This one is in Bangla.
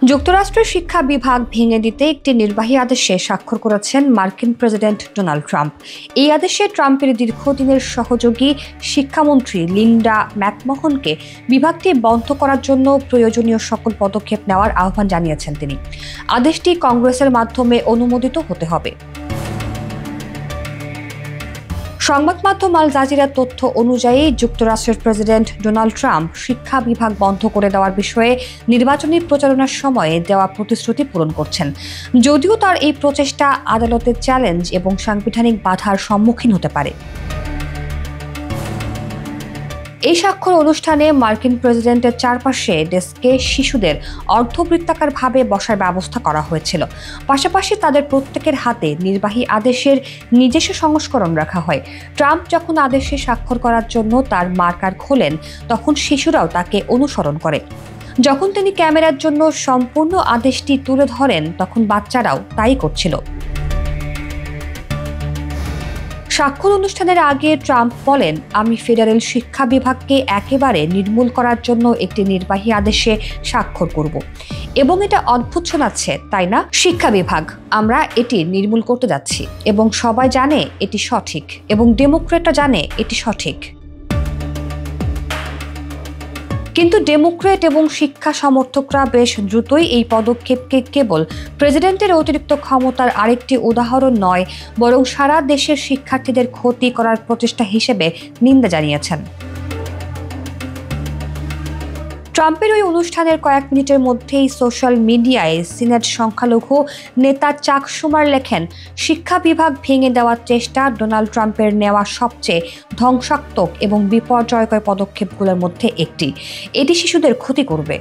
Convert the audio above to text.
যুক্তরাষ্ট্রের শিক্ষা বিভাগ ভেঙে দিতে একটি নির্বাহী আদেশে স্বাক্ষর করেছেন মার্কিন প্রেসিডেন্ট ডোনাল্ড ট্রাম্প। এই আদেশে ট্রাম্পের দীর্ঘদিনের সহযোগী শিক্ষামন্ত্রী লিন্ডা ম্যাকমোহনকে বিভাগটি বন্ধ করার জন্য প্রয়োজনীয় সকল পদক্ষেপ নেওয়ার আহ্বান জানিয়েছেন তিনি। আদেশটি কংগ্রেসের মাধ্যমে অনুমোদিত হতে হবে। সংবাদ মাধ্যম আল জাজিরার তথ্য অনুযায়ী যুক্তরাষ্ট্রের প্রেসিডেন্ট ডোনাল্ড ট্রাম্প শিক্ষা বিভাগ বন্ধ করে দেওয়ার বিষয়ে নির্বাচনী প্রচারণার সময়ে দেওয়া প্রতিশ্রুতি পূরণ করছেন, যদিও তার এই প্রচেষ্টা আদালতের চ্যালেঞ্জ এবং সাংবিধানিক বাধার সম্মুখীন হতে পারে। এই স্বাক্ষর অনুষ্ঠানে মার্কিন প্রেসিডেন্টের চারপাশে ডেস্কে শিশুদের অর্ধবৃত্তাকারভাবে বসার ব্যবস্থা করা হয়েছিল। পাশাপাশি তাদের প্রত্যেকের হাতে নির্বাহী আদেশের নিজস্ব সংস্করণ রাখা হয়। ট্রাম্প যখন আদেশে স্বাক্ষর করার জন্য তার মার্কার খোলেন, তখন শিশুরাও তাকে অনুসরণ করে। যখন তিনি ক্যামেরার জন্য সম্পূর্ণ আদেশটি তুলে ধরেন, তখন বাচ্চারাও তাই করছিল। স্বাক্ষর অনুষ্ঠানের আগে ট্রাম্প বলেন, আমি ফেডারেল শিক্ষা বিভাগকে একেবারে নির্মূল করার জন্য একটি নির্বাহী আদেশে স্বাক্ষর করব। এবং এটা অদ্ভুত শোনাচ্ছে, তাই না? শিক্ষা বিভাগ, আমরা এটি নির্মূল করতে যাচ্ছি এবং সবাই জানে এটি সঠিক এবং ডেমোক্রেটরা জানে এটি সঠিক। কিন্তু ডেমোক্রেট এবং শিক্ষা সমর্থকরা বেশ দ্রুতই এই পদক্ষেপকে কেবল প্রেসিডেন্টের অতিরিক্ত ক্ষমতার আরেকটি উদাহরণ নয়, বরং সারা দেশের শিক্ষার্থীদের ক্ষতি করার প্রচেষ্টা হিসেবে নিন্দা জানিয়েছেন। ট্রাম্পের ওই অনুষ্ঠানের কয়েক মিনিটের মধ্যেই সোশ্যাল মিডিয়ায় সিনেট সংখ্যালঘু নেতা চাক শুমার লেখেন, শিক্ষা বিভাগ ভেঙে দেওয়ার চেষ্টা ডোনাল্ড ট্রাম্পের নেওয়া সবচেয়ে ধ্বংসাত্মক এবং বিপর্যয়কর পদক্ষেপগুলোর মধ্যে একটি। এটি শিশুদের ক্ষতি করবে।